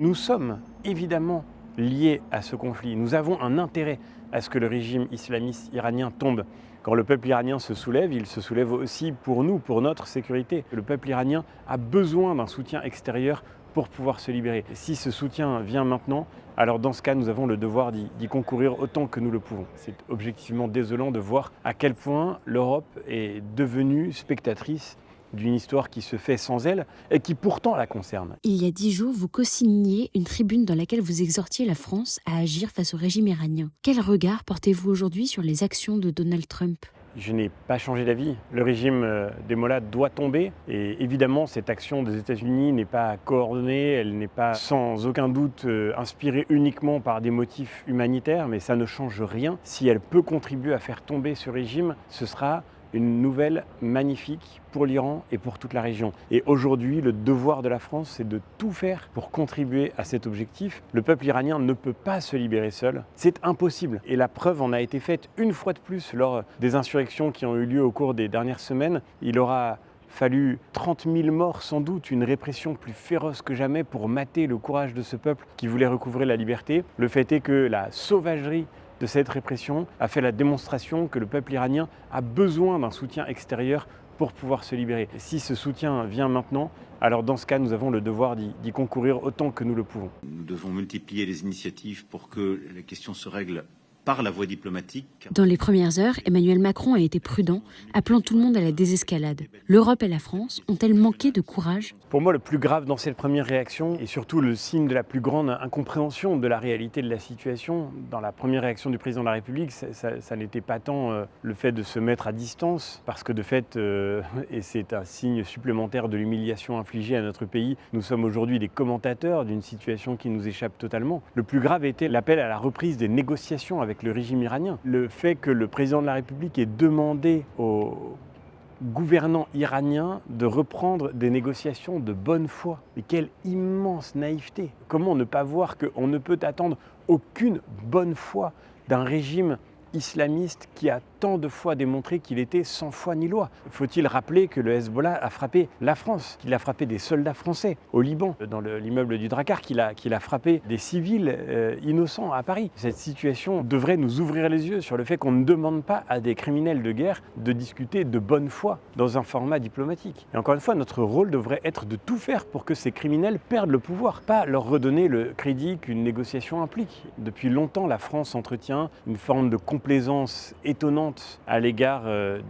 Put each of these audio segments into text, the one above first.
Nous sommes évidemment liés à ce conflit. Nous avons un intérêt à ce que le régime islamiste iranien tombe. Quand le peuple iranien se soulève, il se soulève aussi pour nous, pour notre sécurité. Le peuple iranien a besoin d'un soutien extérieur pour pouvoir se libérer. Et si ce soutien vient maintenant, alors dans ce cas, nous avons le devoir d'y concourir autant que nous le pouvons. C'est objectivement désolant de voir à quel point l'Europe est devenue spectatrice d'une histoire qui se fait sans elle et qui pourtant la concerne. Il y a 10 jours, vous co-signiez une tribune dans laquelle vous exhortiez la France à agir face au régime iranien. Quel regard portez-vous aujourd'hui sur les actions de Donald Trump ? Je n'ai pas changé d'avis. Le régime des Mollahs doit tomber et évidemment cette action des États-Unis n'est pas coordonnée, elle n'est pas sans aucun doute inspirée uniquement par des motifs humanitaires, mais ça ne change rien. Si elle peut contribuer à faire tomber ce régime, ce sera une nouvelle magnifique pour l'Iran et pour toute la région. Et aujourd'hui, le devoir de la France, c'est de tout faire pour contribuer à cet objectif. Le peuple iranien ne peut pas se libérer seul. C'est impossible. Et la preuve en a été faite une fois de plus lors des insurrections qui ont eu lieu au cours des dernières semaines. Il aura fallu 30 000 morts sans doute, une répression plus féroce que jamais pour mater le courage de ce peuple qui voulait recouvrer la liberté. Le fait est que la sauvagerie de cette répression a fait la démonstration que le peuple iranien a besoin d'un soutien extérieur pour pouvoir se libérer. Et si ce soutien vient maintenant, alors dans ce cas, nous avons le devoir d'y concourir autant que nous le pouvons. Nous devons multiplier les initiatives pour que la question se règle par la voie diplomatique. Dans les premières heures, Emmanuel Macron a été prudent, appelant tout le monde à la désescalade. L'Europe et la France ont-elles manqué de courage ? Pour moi, le plus grave dans cette première réaction, et surtout le signe de la plus grande incompréhension de la réalité de la situation, dans la première réaction du président de la République, ça n'était pas tant le fait de se mettre à distance, parce que de fait, et c'est un signe supplémentaire de l'humiliation infligée à notre pays, nous sommes aujourd'hui des commentateurs d'une situation qui nous échappe totalement. Le plus grave était l'appel à la reprise des négociations avec le régime iranien. Le fait que le président de la République ait demandé aux gouvernants iraniens de reprendre des négociations de bonne foi. Mais quelle immense naïveté! Comment ne pas voir qu'on ne peut attendre aucune bonne foi d'un régime islamiste qui a tant de fois démontré qu'il était sans foi ni loi. Faut-il rappeler que le Hezbollah a frappé la France, qu'il a frappé des soldats français au Liban, dans l'immeuble du Drakkar, qu'il a frappé des civils innocents à Paris. Cette situation devrait nous ouvrir les yeux sur le fait qu'on ne demande pas à des criminels de guerre de discuter de bonne foi dans un format diplomatique. Et encore une fois, notre rôle devrait être de tout faire pour que ces criminels perdent le pouvoir, pas leur redonner le crédit qu'une négociation implique. Depuis longtemps, la France entretient une forme de complaisance étonnante à l'égard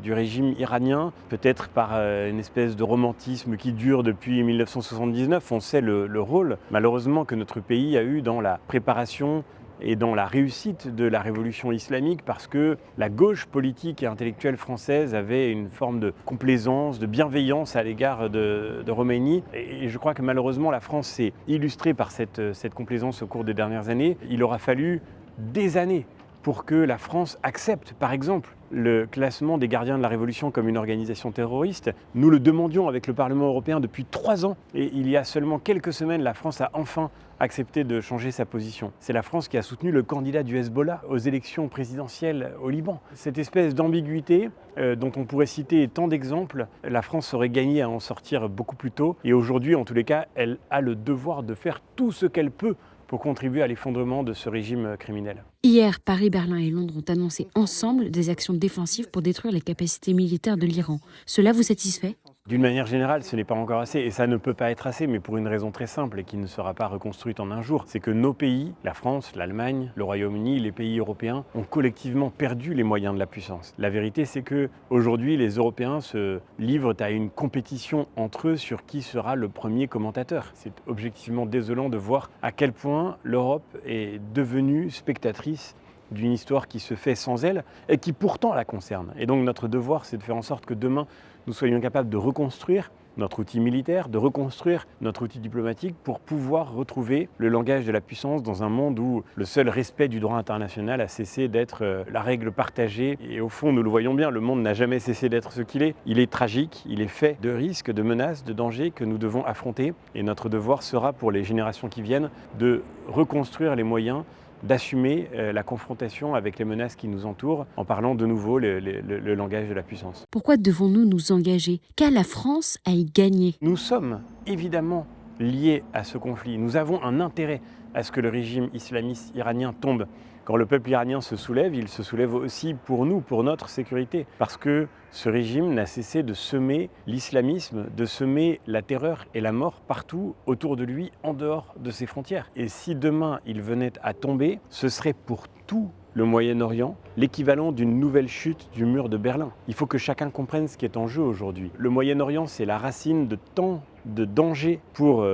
du régime iranien, peut-être par une espèce de romantisme qui dure depuis 1979. On sait le rôle, malheureusement, que notre pays a eu dans la préparation et dans la réussite de la révolution islamique, parce que la gauche politique et intellectuelle française avait une forme de complaisance, de bienveillance à l'égard de Khomeini. Et je crois que malheureusement la France s'est illustrée par cette complaisance au cours des dernières années. Il aura fallu des années pour que la France accepte, par exemple, le classement des gardiens de la Révolution comme une organisation terroriste. Nous le demandions avec le Parlement européen depuis 3 ans et il y a seulement quelques semaines, la France a enfin accepté de changer sa position. C'est la France qui a soutenu le candidat du Hezbollah aux élections présidentielles au Liban. Cette espèce d'ambiguïté dont on pourrait citer tant d'exemples, la France aurait gagné à en sortir beaucoup plus tôt et aujourd'hui, en tous les cas, elle a le devoir de faire tout ce qu'elle peut pour contribuer à l'effondrement de ce régime criminel. Hier, Paris, Berlin et Londres ont annoncé ensemble des actions défensives pour détruire les capacités militaires de l'Iran. Cela vous satisfait ? D'une manière générale, ce n'est pas encore assez, et ça ne peut pas être assez, mais pour une raison très simple et qui ne sera pas reconstruite en un jour. C'est que nos pays, la France, l'Allemagne, le Royaume-Uni, les pays européens, ont collectivement perdu les moyens de la puissance. La vérité, c'est qu'aujourd'hui, les Européens se livrent à une compétition entre eux sur qui sera le premier commentateur. C'est objectivement désolant de voir à quel point l'Europe est devenue spectatrice d'une histoire qui se fait sans elle et qui pourtant la concerne. Et donc notre devoir, c'est de faire en sorte que demain, nous soyons capables de reconstruire notre outil militaire, de reconstruire notre outil diplomatique pour pouvoir retrouver le langage de la puissance dans un monde où le seul respect du droit international a cessé d'être la règle partagée. Et au fond, nous le voyons bien, le monde n'a jamais cessé d'être ce qu'il est. Il est tragique, il est fait de risques, de menaces, de dangers que nous devons affronter. Et notre devoir sera pour les générations qui viennent de reconstruire les moyens d'assumer la confrontation avec les menaces qui nous entourent en parlant de nouveau le langage de la puissance. Pourquoi devons-nous nous engager ? Qu'a la France à y gagner ? Nous sommes évidemment liés à ce conflit. Nous avons un intérêt à ce que le régime islamiste iranien tombe. Quand le peuple iranien se soulève, il se soulève aussi pour nous, pour notre sécurité. Parce que ce régime n'a cessé de semer l'islamisme, de semer la terreur et la mort partout autour de lui, en dehors de ses frontières. Et si demain il venait à tomber, ce serait pour tout le Moyen-Orient l'équivalent d'une nouvelle chute du mur de Berlin. Il faut que chacun comprenne ce qui est en jeu aujourd'hui. Le Moyen-Orient, c'est la racine de tant de dangers pour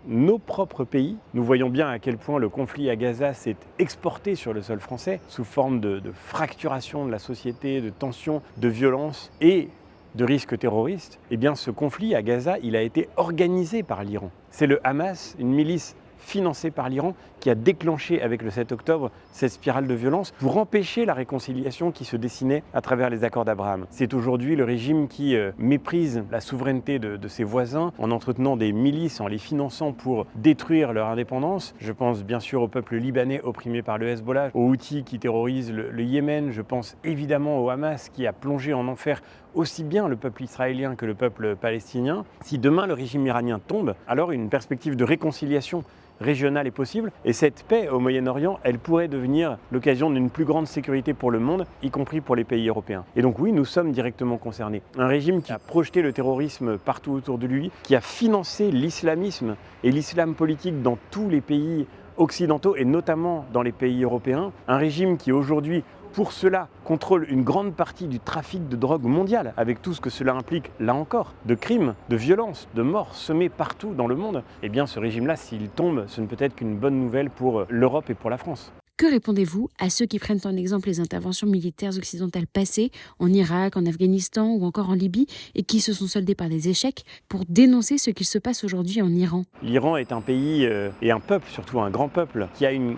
nos propres pays. Nous voyons bien à quel point le conflit à Gaza s'est exporté sur le sol français sous forme de fracturation de la société, de tensions, de violences et de risques terroristes. Eh bien, ce conflit à Gaza, il a été organisé par l'Iran. C'est le Hamas, une milice financée par l'Iran, qui a déclenché avec le 7 octobre cette spirale de violence pour empêcher la réconciliation qui se dessinait à travers les accords d'Abraham. C'est aujourd'hui le régime qui méprise la souveraineté de ses voisins en entretenant des milices, en les finançant pour détruire leur indépendance. Je pense bien sûr au peuple libanais opprimé par le Hezbollah, aux Houthis qui terrorisent le Yémen. Je pense évidemment au Hamas qui a plongé en enfer aussi bien le peuple israélien que le peuple palestinien. Si demain le régime iranien tombe, alors une perspective de réconciliation régionale est possible. Et cette paix au Moyen-Orient, elle pourrait devenir l'occasion d'une plus grande sécurité pour le monde, y compris pour les pays européens. Et donc oui, nous sommes directement concernés. Un régime qui a projeté le terrorisme partout autour de lui, qui a financé l'islamisme et l'islam politique dans tous les pays occidentaux et notamment dans les pays européens. Un régime qui aujourd'hui, pour cela, contrôle une grande partie du trafic de drogue mondial, avec tout ce que cela implique, là encore, de crimes, de violences, de morts semées partout dans le monde. Eh bien, ce régime-là, s'il tombe, ce ne peut être qu'une bonne nouvelle pour l'Europe et pour la France. Que répondez-vous à ceux qui prennent en exemple les interventions militaires occidentales passées en Irak, en Afghanistan ou encore en Libye et qui se sont soldées par des échecs pour dénoncer ce qu'il se passe aujourd'hui en Iran? L'Iran est un pays et un peuple, surtout un grand peuple, qui a une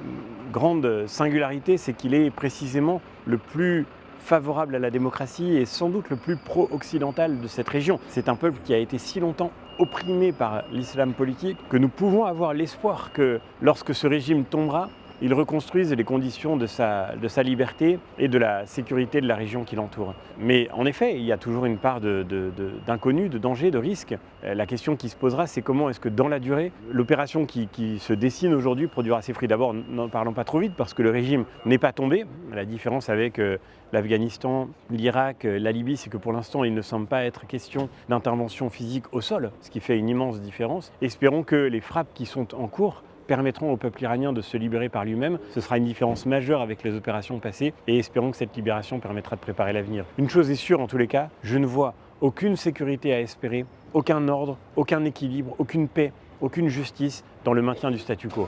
grande singularité, c'est qu'il est précisément le plus favorable à la démocratie et sans doute le plus pro-occidental de cette région. C'est un peuple qui a été si longtemps opprimé par l'islam politique que nous pouvons avoir l'espoir que lorsque ce régime tombera, il reconstruise les conditions de sa liberté et de la sécurité de la région qui l'entoure. Mais en effet, il y a toujours une part d'inconnu, de danger, de risque. La question qui se posera, c'est comment est-ce que dans la durée, l'opération qui se dessine aujourd'hui produira ses fruits. D'abord, n'en parlons pas trop vite parce que le régime n'est pas tombé. La différence avec l'Afghanistan, l'Irak, la Libye, c'est que pour l'instant, il ne semble pas être question d'intervention physique au sol, ce qui fait une immense différence. Espérons que les frappes qui sont en cours permettront au peuple iranien de se libérer par lui-même. Ce sera une différence majeure avec les opérations passées et espérons que cette libération permettra de préparer l'avenir. Une chose est sûre en tous les cas, je ne vois aucune sécurité à espérer, aucun ordre, aucun équilibre, aucune paix, aucune justice dans le maintien du statu quo.